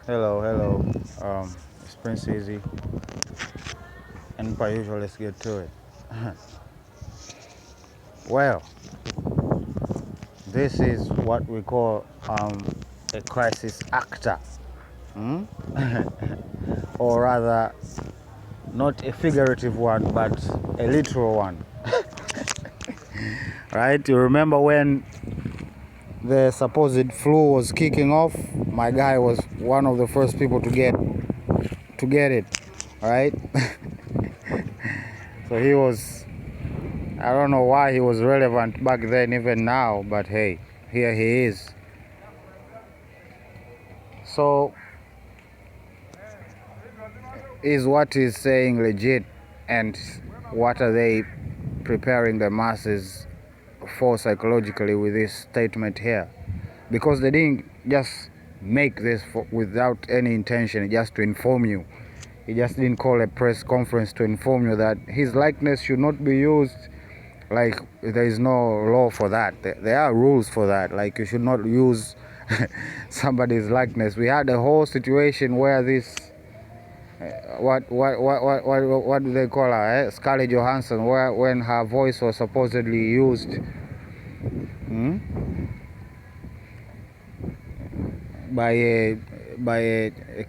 Hello. It's Prince Easy, and per usual, let's get to it. Well, this is what we call a crisis actor, hmm? Or rather, not a figurative one, but a literal one. Right? You remember when the supposed flu was kicking off? My guy was one of the first people to get it, right? So he was. I don't know why he was relevant back then, even now, but hey, here he is. So, is what he's saying legit, and what are they preparing the masses for psychologically with this statement here? Because they didn't just make this without any intention, just to inform you. He just didn't call a press conference to inform you that his likeness should not be used. Like, there is no law for that. There are rules for that. Like, you should not use somebody's likeness. We had a whole situation where this what do they call her? Scarlett Johansson, where when her voice was supposedly used, hmm, by a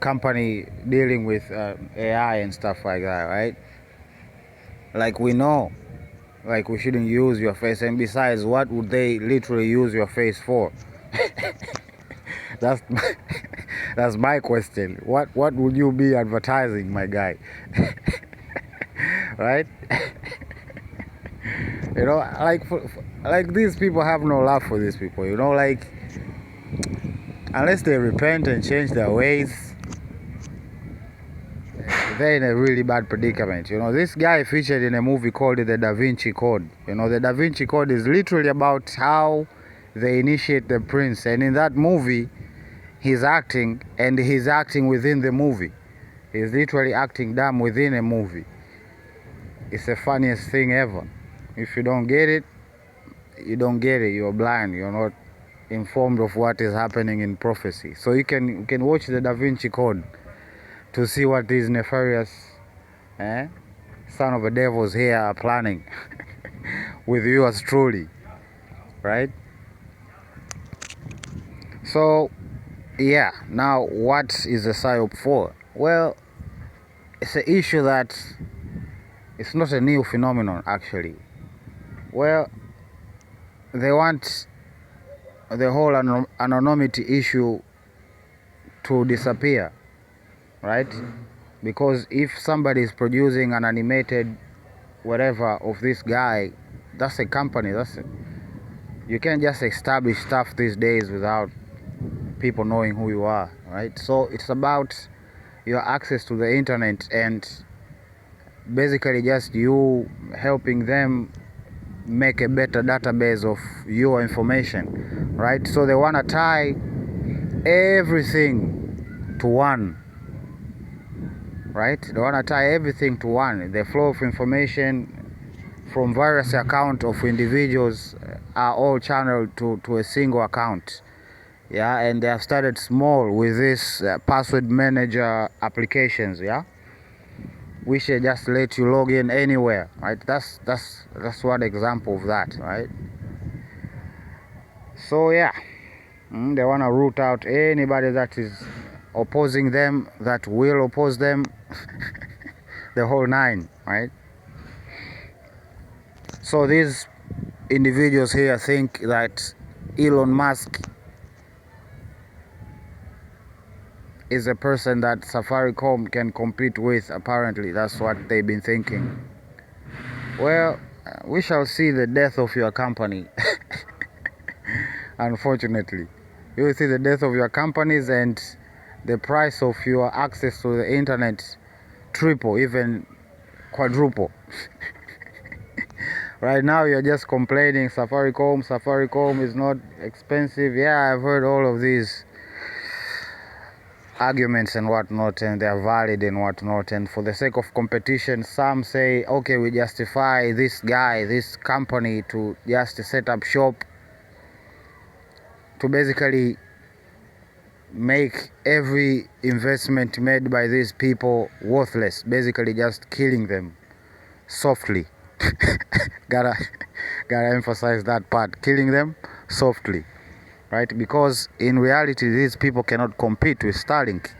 company dealing with AI and stuff like that, right? Like, we know, like, we shouldn't use your face, and besides, what would they literally use your face for? That's that's my question. What would you be advertising, my guy? Right? Like these people have no love for these people. Like, unless they repent and change their ways, they're in a really bad predicament. This guy featured in a movie called The Da Vinci Code. The Da Vinci Code is literally about how they initiate the prince, and in that movie, he's acting within the movie. He's literally acting dumb within a movie. It's the funniest thing ever. If you don't get it, you don't get it. You're blind. You're not informed of what is happening in prophecy. So you can watch the Da Vinci Code to see what these nefarious son of a devils here are planning with yours truly, right? So yeah, now what is the psyop for? Well, it's an issue that it's not a new phenomenon actually. Well, they want the whole anonymity issue to disappear, right? Because if somebody is producing an animated whatever of this guy, that's a company. You can't just establish stuff these days without people knowing who you are, right? So it's about your access to the internet, and basically just you helping them make a better database of your information, right? So they want to tie everything to one, right? They want to tie everything to one. The flow of information from various accounts of individuals are all channeled to a single account. Yeah, and they have started small with this password manager applications, yeah, which just let you log in anywhere, right? That's one example of that, right? So yeah, they want to root out anybody that is opposing them, that will oppose them, the whole nine, right? So these individuals here think that Elon Musk is a person that Safaricom can compete with. Apparently, that's what they've been thinking. Well, we shall see the death of your company. Unfortunately, you will see the death of your companies, and the price of your access to the internet triple, even quadruple. Right now, you're just complaining Safaricom is not expensive. Yeah, I've heard all of these arguments and whatnot, and they are valid and whatnot, and for the sake of competition, some say, okay, we justify this company to just set up shop to basically make every investment made by these people worthless, basically just killing them softly. gotta emphasize that part, killing them softly, right? Because in reality these people cannot compete with Starlink.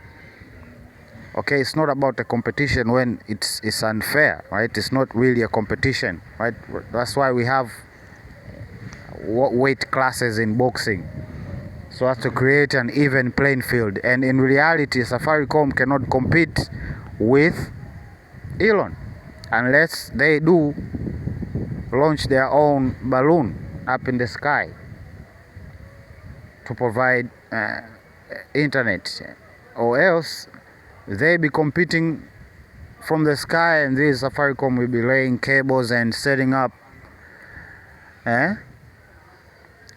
Okay, it's not about a competition when it's unfair, right? It's not really a competition, right? That's why we have weight classes in boxing, so as to create an even playing field. And in reality, Safaricom cannot compete with Elon unless they do launch their own balloon up in the sky to provide internet, or else they be competing from the sky, and this Safaricom will be laying cables and setting up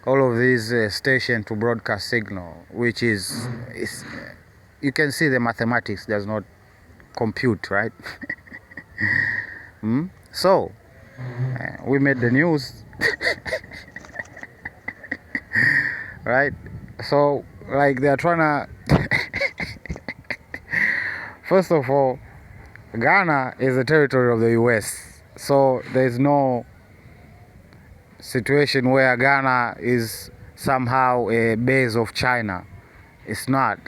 all of these stations to broadcast signal, which is you can see the mathematics does not compute, right? So we made the news. Right? So like they're trying to first of all, Ghana is a territory of the US, so there's no situation where Ghana is somehow a base of China. It's not.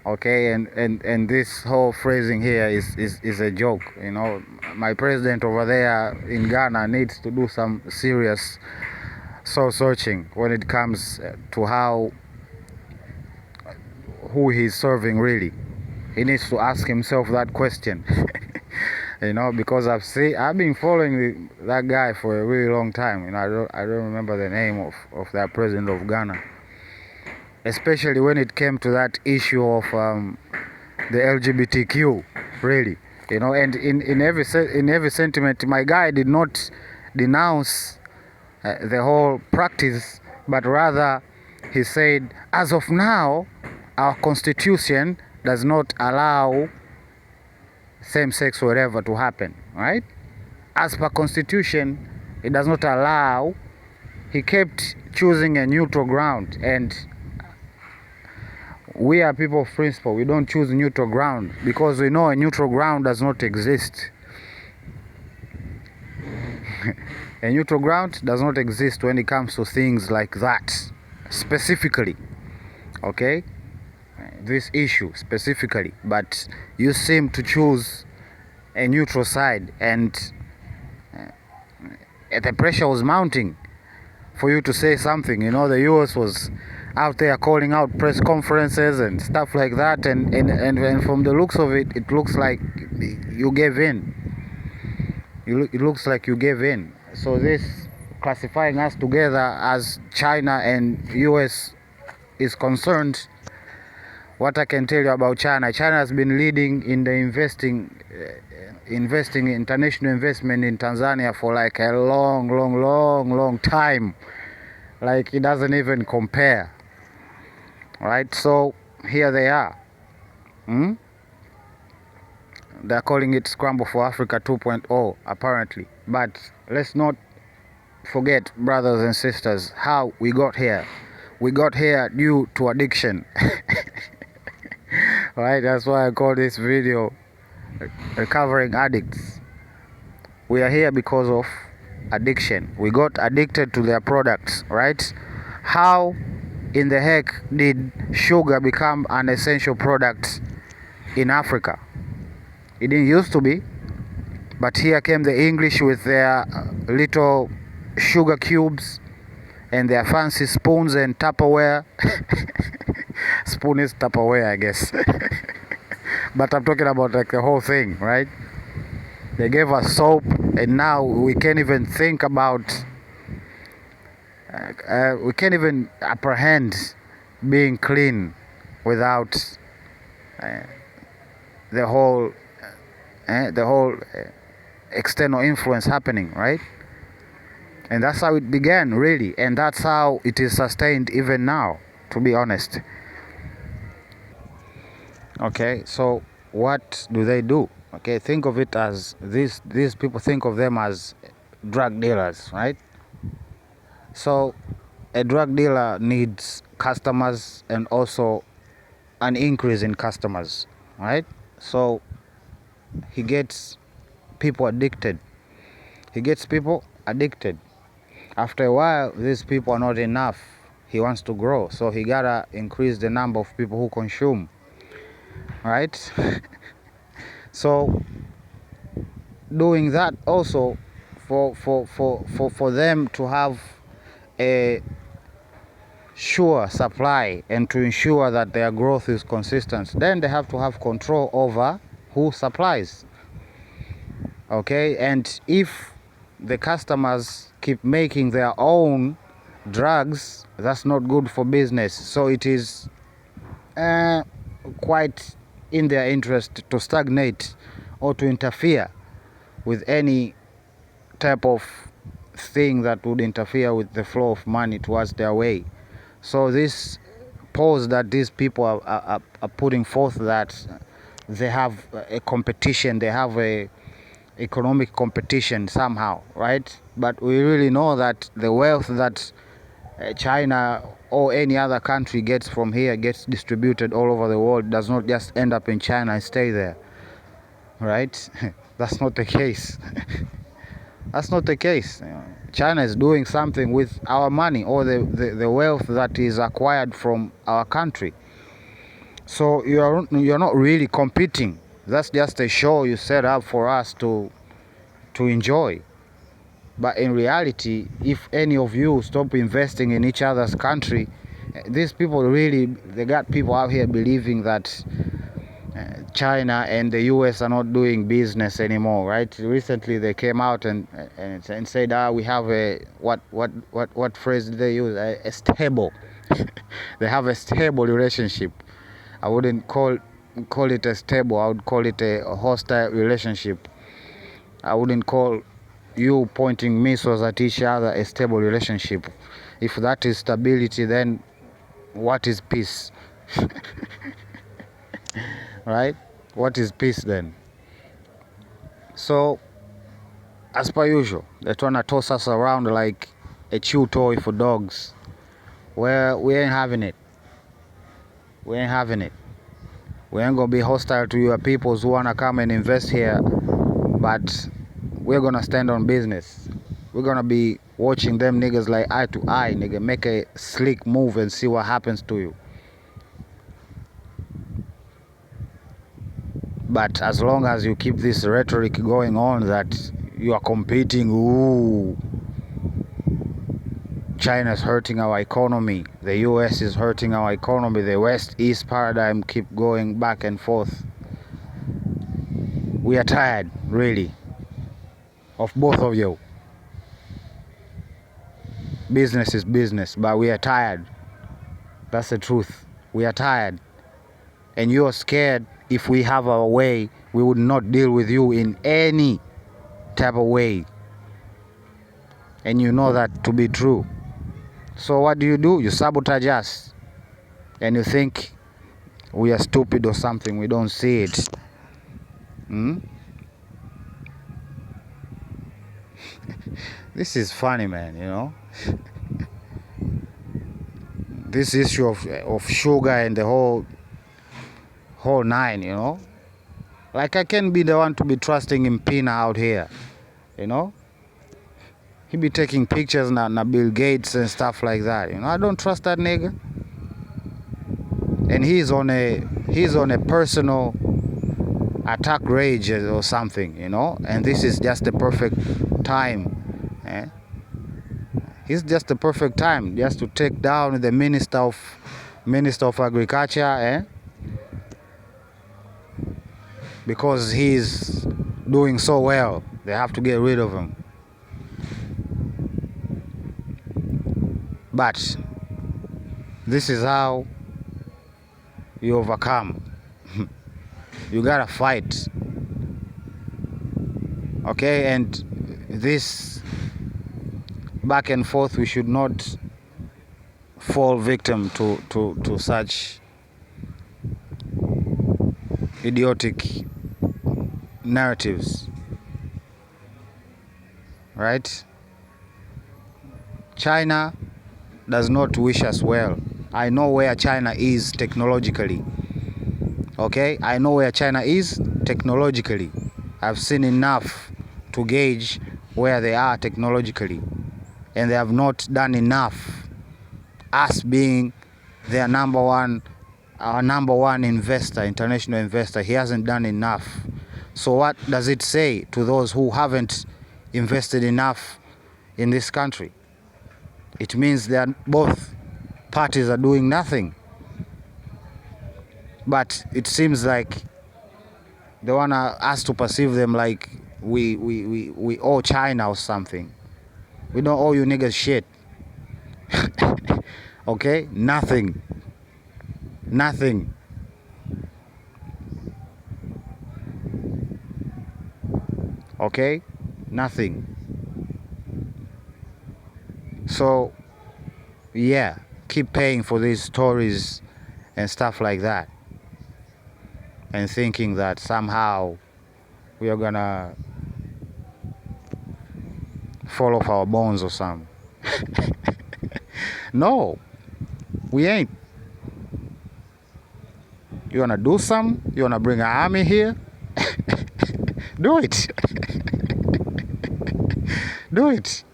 Okay, and this whole phrasing here is a joke. You know, my president over there in Ghana needs to do some serious soul searching when it comes to who he's serving really. He needs to ask himself that question. You know, because I've been following that guy for a really long time. You know, I don't remember the name of that president of Ghana, especially when it came to that issue of the LGBTQ, really. You know, and in every sentiment, my guy did not denounce the whole practice, but rather he said, as of now, our constitution does not allow same-sex whatever to happen, right? As per constitution, it does not allow. He kept choosing a neutral ground, and we are people of principle. We don't choose neutral ground because we know a neutral ground does not exist. A neutral ground does not exist when it comes to things like that, specifically. Okay? This issue specifically, but you seem to choose a neutral side, and the pressure was mounting for you to say something. You know, the US was out there calling out press conferences and stuff like that, and from the looks of it, it looks like you gave in. It looks like you gave in. So this classifying us together as China and US is concerned. What I can tell you about China has been leading in the investing international investment in Tanzania for like a long time. Like it doesn't even compare. Right? So here they are. They're calling it Scramble for Africa 2.0 apparently. But let's not forget, brothers and sisters, how we got here. We got here due to addiction. Right, that's why I call this video Recovering Addicts. We are here because of addiction. We got addicted to their products, right? How in the heck did sugar become an essential product in Africa? It didn't used to be, but here came the English with their little sugar cubes and their fancy spoons and Tupperware. Spoon is Tupperware, I guess. But I'm talking about like the whole thing, right? They gave us soap, and now we can't even think about, we can't even apprehend being clean without the whole external influence happening, right? And that's how it began, really, and that's how it is sustained even now, to be honest. Okay, so what do? Okay, think of it as these people think of them as drug dealers, right? So a drug dealer needs customers and also an increase in customers, right? So he gets people addicted. After a while, these people are not enough. He wants to grow, so he gotta increase the number of people who consume, right? So doing that also for them to have a sure supply and to ensure that their growth is consistent, then they have to have control over who supplies. Okay, and if the customers keep making their own drugs, that's not good for business. So it is quite in their interest to stagnate or to interfere with any type of thing that would interfere with the flow of money towards their way. So this pose that these people are putting forth, that they have a competition, they have a economic competition somehow, right? But we really know that the wealth that China or any other country gets from here gets distributed all over the world, does not just end up in China and stay there, right? That's not the case. That's not the case. China is doing something with our money or the wealth that is acquired from our country. So you're not really competing. That's just a show you set up for us to enjoy. But in reality, if any of you stop investing in each other's country, these people really, they got people out here believing that China and the US are not doing business anymore, right? Recently they came out and said, we have a, what phrase did they use? A stable. They have a stable relationship. I wouldn't call it a stable. I would call it a hostile relationship. I wouldn't call you pointing missiles at each other a stable relationship. If that is stability, then what is peace? Right? What is peace then? So, as per usual, they're trying to toss us around like a chew toy for dogs. Well, we ain't having it. We ain't having it. We ain't gonna be hostile to your peoples who wanna come and invest here, but we're gonna stand on business. We're gonna be watching them niggas like eye to eye, nigga. Make a slick move and see what happens to you. But as long as you keep this rhetoric going on that you are competing, ooh, China's hurting our economy, the US is hurting our economy, the West-East paradigm keep going back and forth. We are tired, really, of both of you. Business is business, but we are tired. That's the truth. We are tired. And you're scared if we have our way, we would not deal with you in any type of way. And you know that to be true. So what do? You sabotage us. And you think we are stupid or something. We don't see it. This is funny, man, you know. This issue of sugar and the whole nine, you know. Like, I can't be the one to be trusting in Pina out here, you know. He be taking pictures now, Bill Gates and stuff like that, you know. I don't trust that nigga. And he's on a personal attack rage or something, you know. And this is just the perfect time. It's just the perfect time just to take down the Minister of Agriculture, because he's doing so well. They have to get rid of him. But this is how you overcome. You gotta fight. Okay, and this back and forth, we should not fall victim to such idiotic narratives, right? China does not wish us well. I know where China is technologically. Okay, I know where China is technologically. I've seen enough to gauge where they are technologically, and they have not done enough. Us being their our number one investor, international investor, he hasn't done enough. So what does it say to those who haven't invested enough in this country? It means that both parties are doing nothing. But it seems like they want us to perceive them like we owe China or something. We don't owe you niggas shit. Okay? Nothing. Nothing. Okay? Nothing. So, yeah, keep paying for these stories and stuff like that. And thinking that somehow we are gonna fall off our bones or something. No, we ain't. You wanna do something? You wanna bring an army here? Do it. Do it.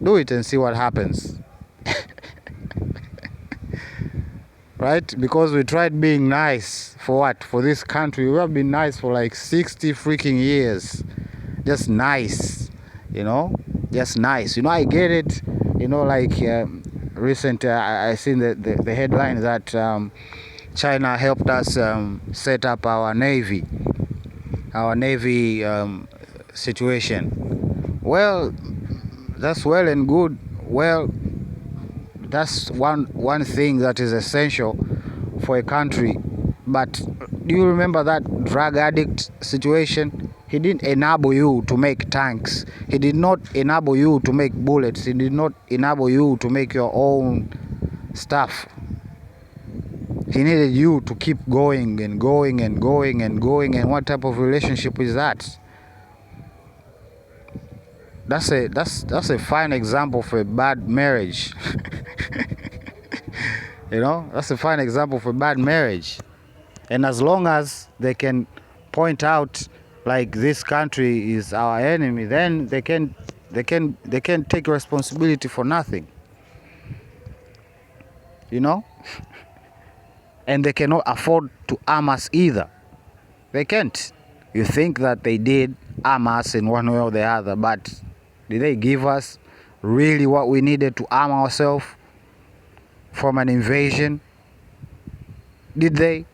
Do it and see what happens. Right? Because we tried being nice for what? For this country. We have been nice for like 60 freaking years. Just nice, you know? Just nice. You know, I get it. You know, like recent, I seen the headline that China helped us set up our navy situation. Well, that's well and good. Well, that's one thing that is essential for a country. But do you remember that drug addict situation? He didn't enable you to make tanks. He did not enable you to make bullets. He did not enable you to make your own stuff. He needed you to keep going and going and going and going. And what type of relationship is that? That's a fine example for a bad marriage. You know, that's a fine example for bad marriage. And as long as they can point out like this country is our enemy, then they can take responsibility for nothing. You know? And they cannot afford to arm us either. They can't. You think that they did arm us in one way or the other, but did they give us really what we needed to arm ourselves from an invasion? Did they?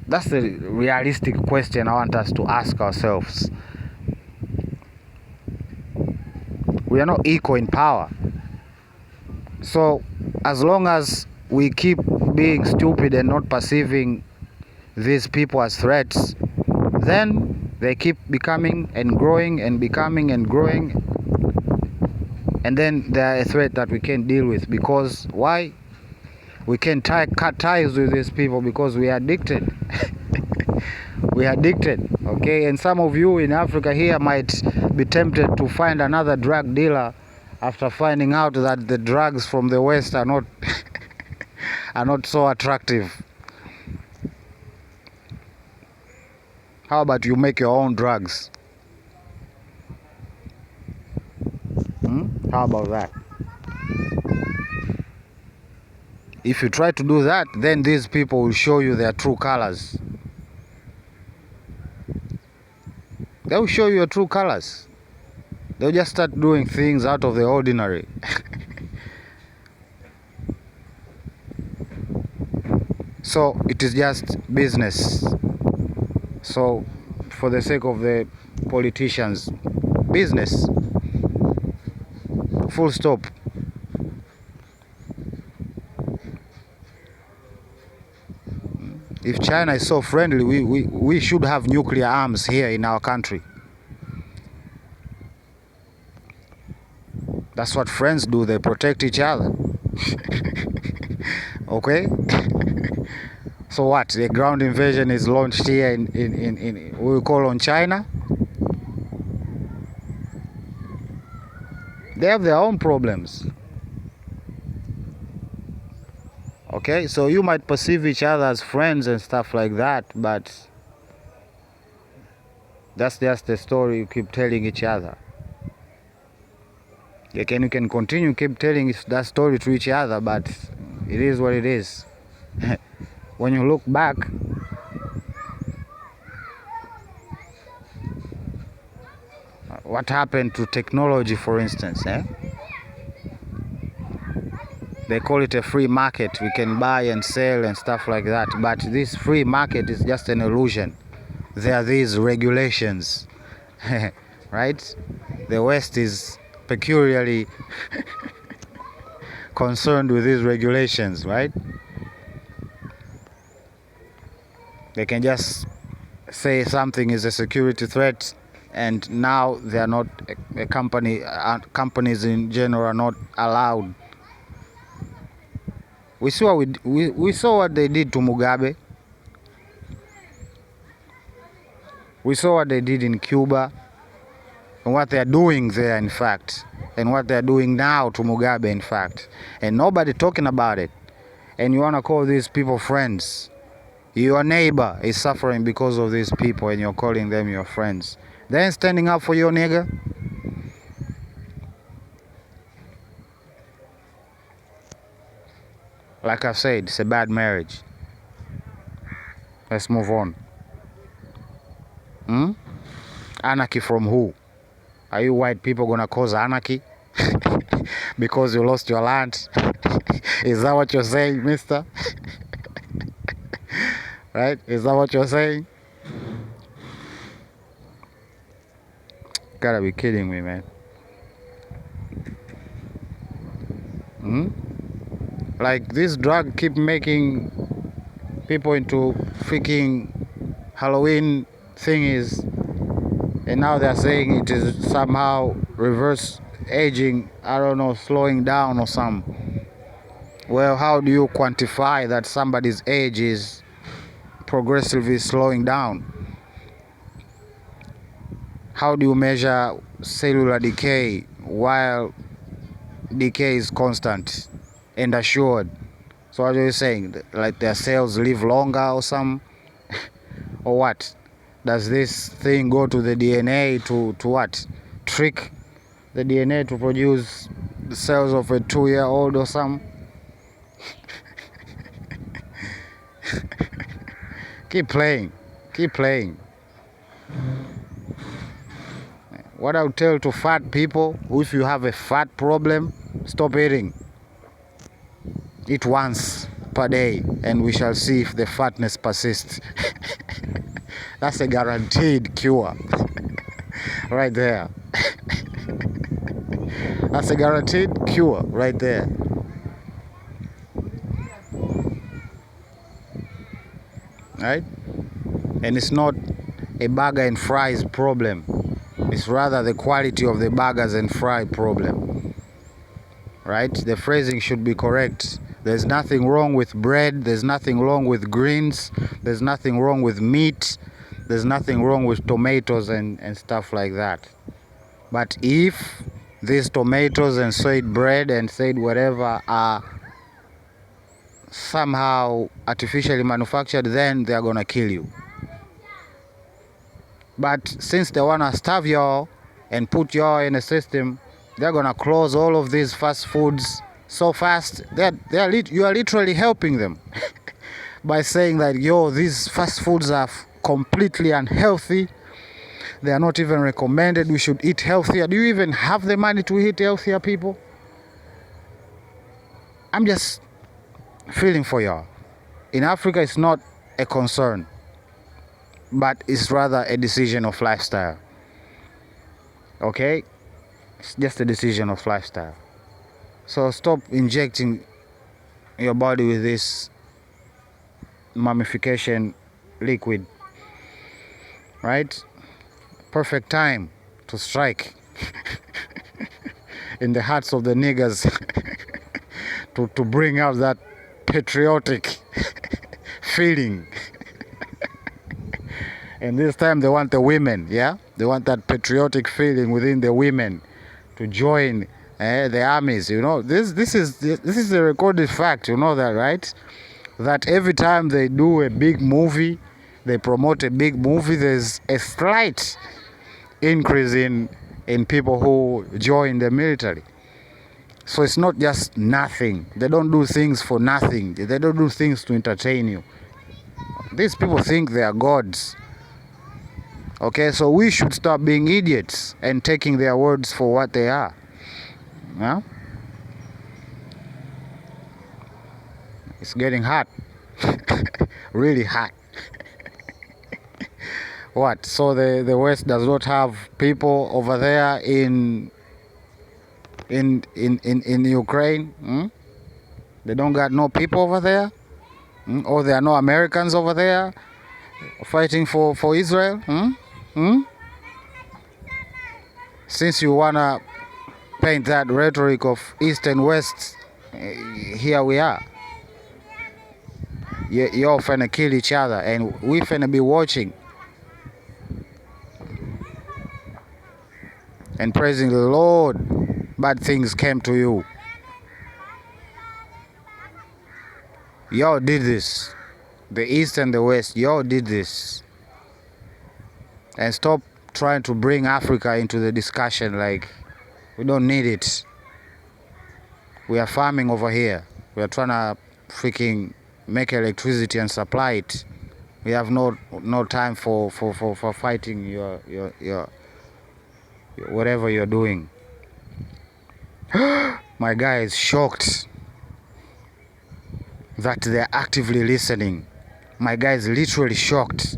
That's the realistic question I want us to ask ourselves. We are not equal in power. So as long as we keep being stupid and not perceiving these people as threats, then they keep becoming and growing and becoming and growing, and then they are a threat that we can't deal with. Because why? We can't cut ties with these people because we are addicted. We are addicted, okay? And some of you in Africa here might be tempted to find another drug dealer after finding out that the drugs from the West are not are not so attractive. How about you make your own drugs? How about that? If you try to do that, then these people will show you their true colors. They will show you your true colors. They'll just start doing things out of the ordinary. So it is just business. So for the sake of the politicians, business. Full stop. If China is so friendly, we should have nuclear arms here in our country. That's what friends do, they protect each other. Okay? So what? The ground invasion is launched here in we will call on China? They have their own problems. Okay, so you might perceive each other as friends and stuff like that, but that's just the story you keep telling each other. You can continue keep telling that story to each other, but it is what it is. When you look back, what happened to technology, for instance? They call it a free market. We can buy and sell and stuff like that. But this free market is just an illusion. There are these regulations, right? The West is peculiarly concerned with these regulations, right? They can just say something is a security threat, and now they are not a company. Companies in general are not allowed. We saw what they did to Mugabe. We saw what they did in Cuba, and what they are doing there, in fact, and what they are doing now to Mugabe, in fact, and nobody talking about it. And you want to call these people friends? Your neighbor is suffering because of these people, and you're calling them your friends. They ain't standing up for your nigga. Like I said, it's a bad marriage. Let's move on. Anarchy from who? Are you white people gonna cause anarchy because you lost your land? Is that what you're saying, mister? Right? Is that what you're saying? Gotta be kidding me, man. Like, this drug keep making people into freaking Halloween thingies, and now they're saying it is somehow reverse aging, I don't know, slowing down or something. Well, how do you quantify that somebody's age is progressively slowing down? How do you measure cellular decay while decay is constant and assured? So what are you saying? Like their cells live longer or something? Or what? Does this thing go to the DNA to what? Trick the DNA to produce the cells of a 2-year-old or something? Keep playing. Keep playing. What I would tell to fat people, if you have a fat problem, stop eating. Eat once per day, and we shall see if the fatness persists. That's a guaranteed cure. Right there. That's a guaranteed cure right there. Right? And it's not a burger and fries problem. It's rather the quality of the burgers and fry problem. Right? The phrasing should be correct. There's nothing wrong with bread. There's nothing wrong with greens. There's nothing wrong with meat. There's nothing wrong with tomatoes and stuff like that. But if these tomatoes and said bread and said whatever are somehow artificially manufactured, then they're gonna kill you. But since they wanna starve y'all and put y'all in a system, they're gonna close all of these fast foods so fast that you are literally helping them by saying that, yo, these fast foods are completely unhealthy. They are not even recommended. We should eat healthier. Do you even have the money to eat healthier, people? I'm just feeling for y'all. In Africa, it's not a concern, but it's rather a decision of lifestyle. Okay? It's just a decision of lifestyle. So stop injecting your body with this mummification liquid. Right? Perfect time to strike in the hearts of the niggas to bring out that patriotic feeling. And this time they want the women, yeah? They want that patriotic feeling within the women to join The armies, this is a recorded fact. You know that, right? That every time they do a big movie, they promote a big movie, there's a slight increase in people who join the military. So it's not just nothing. They don't do things for nothing. They don't do things to entertain you. These people think they are gods. Okay, so we should stop being idiots and taking their words for what they are. Yeah? It's getting hot. Really hot. What? So the West does not have people over there in Ukraine? Hmm? They don't got no people over there? Hmm? Or there are no Americans over there fighting for Israel? Hmm? Hmm? Since you wanna paint that rhetoric of East and West, here we are. You're finna kill each other, and we finna be watching and praising the Lord. Bad things came to you. Y'all did this. The East and the West, y'all did this. And stop trying to bring Africa into the discussion. Like, we don't need it. We are farming over here. We are trying to freaking make electricity and supply it. We have no time for fighting your whatever you're doing. My guy is shocked that they're actively listening. My guy is literally shocked.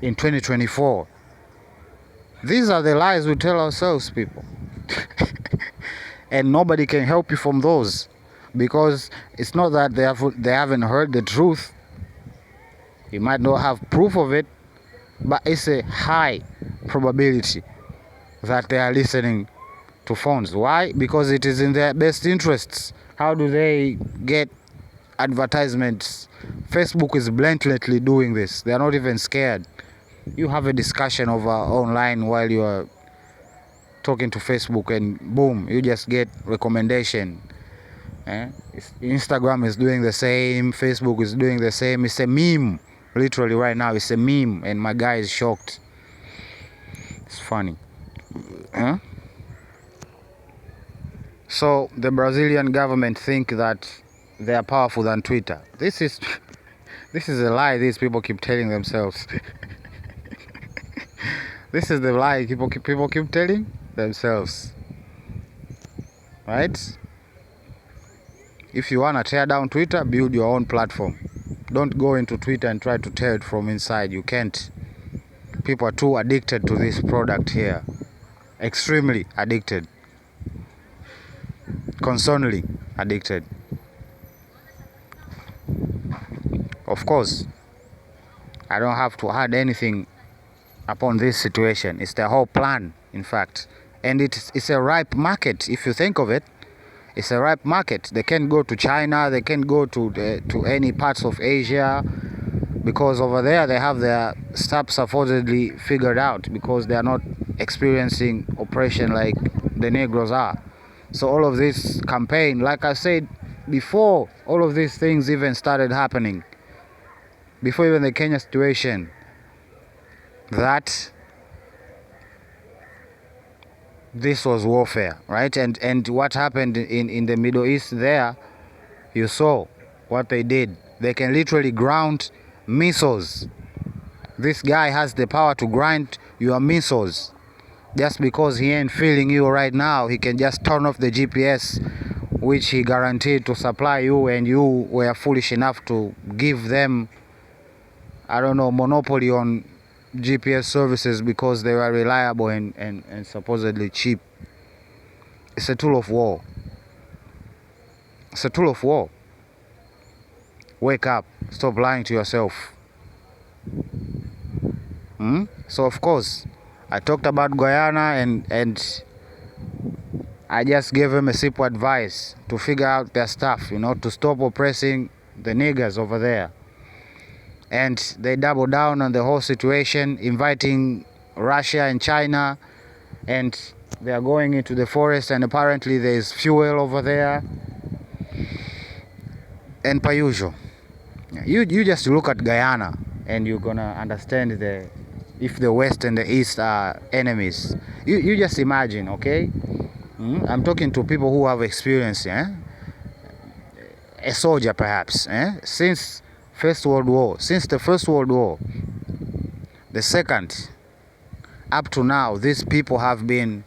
In 2024, these are the lies we tell ourselves, people. And nobody can help you from those, because it's not that they haven't heard the truth. You might not have proof of it, but it's a high probability that they are listening to phones. Why? Because it is in their best interests. How do they get advertisements? Facebook is blatantly doing this. They are not even scared. You have a discussion over online while you are talking to Facebook, and boom, you just get recommendation. Instagram is doing the same. Facebook is doing the same. It's a meme. Literally right now, it's a meme, and my guy is shocked. It's funny. Huh? So the Brazilian government think that they are powerful than Twitter. This is a lie these people keep telling themselves. This is the lie people keep telling themselves. Right? If you want to tear down Twitter, build your own platform. Don't go into Twitter and try to tear it from inside. You can't. People are too addicted to this product here. Extremely addicted. Concerningly addicted. Of course, I don't have to add anything upon this situation. It's the whole plan, in fact. And it's a ripe market, if you think of it. It's a ripe market. They can go to China, they can go to any parts of Asia, because over there they have their stuff supposedly figured out, because they are not experiencing oppression like the Negroes are. So all of this campaign, like I said before, all of these things even started happening, before even the Kenya situation, that this was warfare, right? And what happened in the Middle East there, you saw what they did. They can literally ground missiles. This guy has the power to grind your missiles. Just because he ain't feeling you right now, he can just turn off the GPS, which he guaranteed to supply you, and you were foolish enough to give them, I don't know, monopoly on GPS services because they were reliable and supposedly cheap. It's a tool of war. It's a tool of war. Wake up. Stop lying to yourself. So of course, I talked about Guyana, and I just gave them a simple advice to figure out their stuff, to stop oppressing the niggers over there. And they doubled down on the whole situation, inviting Russia and China, and They are going into the forest, and apparently there is fuel over there. And per usual, you just look at Guyana, and you're gonna understand if the West and the East are enemies. You just imagine, okay? I'm talking to people who have experience, a soldier perhaps, since the First World War, the second, up to now, these people have been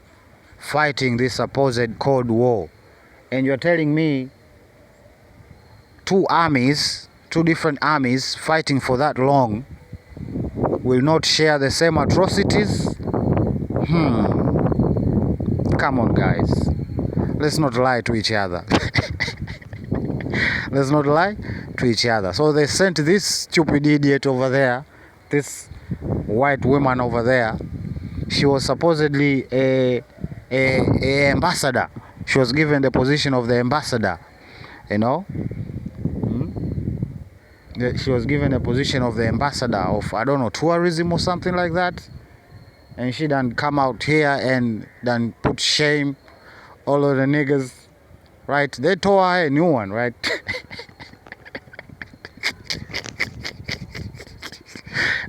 fighting this supposed Cold War. And you're telling me two different armies fighting for that long will not share the same atrocities? Come on, guys. Let's not lie to each other. Let's not lie to each other. So they sent this stupid idiot over there, this white woman over there. She was supposedly a ambassador. She was given the position of the ambassador, you know. She was given the position of the ambassador of, I don't know, tourism or something like that. And she done come out here and done put shame all of the niggas, right? They tore her a new one, right?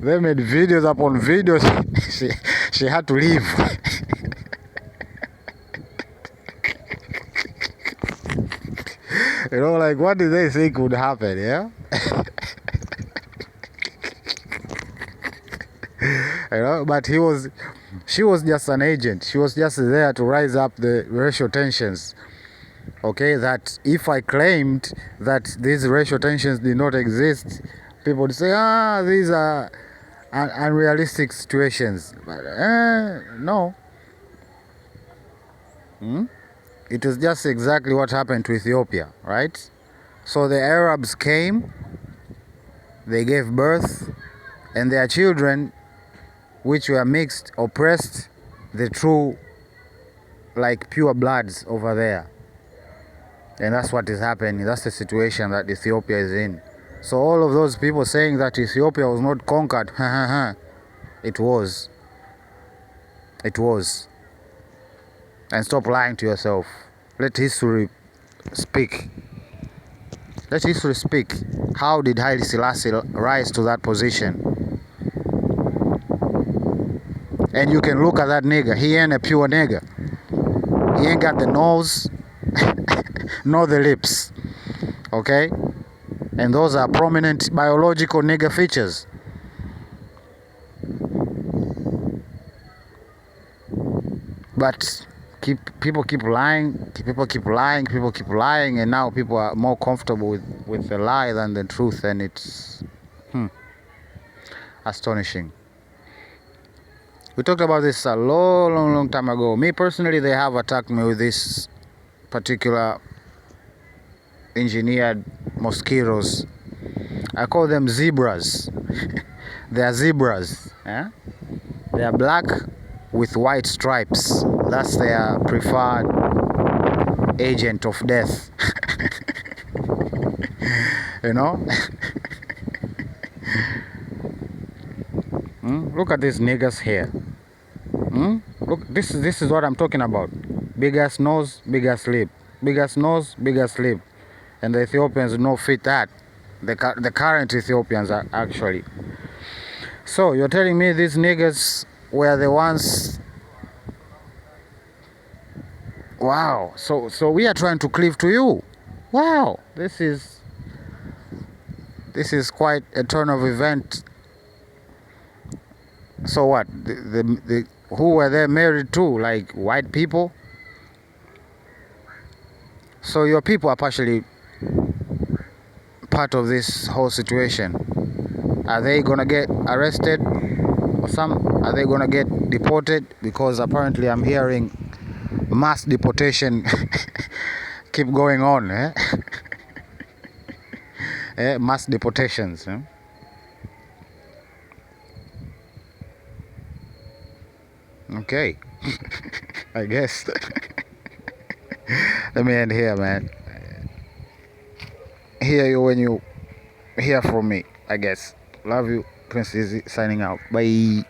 They made videos upon videos. She had to leave. You know, like, what did they think would happen, yeah? You know, but she was just an agent. She was just there to rise up the racial tensions. Okay, that if I claimed that these racial tensions did not exist, people would say, these are unrealistic situations. But no. It was just exactly what happened to Ethiopia, right? So the Arabs came, they gave birth, and their children, which were mixed, oppressed the true, like, pure bloods over there. And that's what is happening. That's the situation that Ethiopia is in. So all of those people saying that Ethiopia was not conquered, it was. It was. And stop lying to yourself. Let history speak. Let history speak. How did Haile Selassie rise to that position? And you can look at that nigga. He ain't a pure nigga. He ain't got the nose, nor the lips. Okay? And those are prominent biological nigga features. But people keep lying, and now people are more comfortable with the lie than the truth, and it's astonishing. We talked about this a long time ago. Me personally, they have attacked me with this particular engineered mosquitoes. I call them zebras. They are zebras. They are black with white stripes. That's their preferred agent of death. You know? Look at these niggas here. Look, this is what I'm talking about. Big ass nose, big ass lip. Big ass nose, big ass lip. And the Ethiopians do not fit that. The current Ethiopians are actually. So you're telling me these niggas were the ones? Wow. So we are trying to cleave to you. Wow. This is quite a turn of event. So what? The who were they married to? Like white people? So your people are partially part of this whole situation. Are they gonna get arrested or are they gonna get deported? Because apparently I'm hearing mass deportation keep going on, mass deportations. Okay. I guess. Let me end here, man. Hear you when you hear from me, I guess. Love you. Prince Easy signing out. Bye.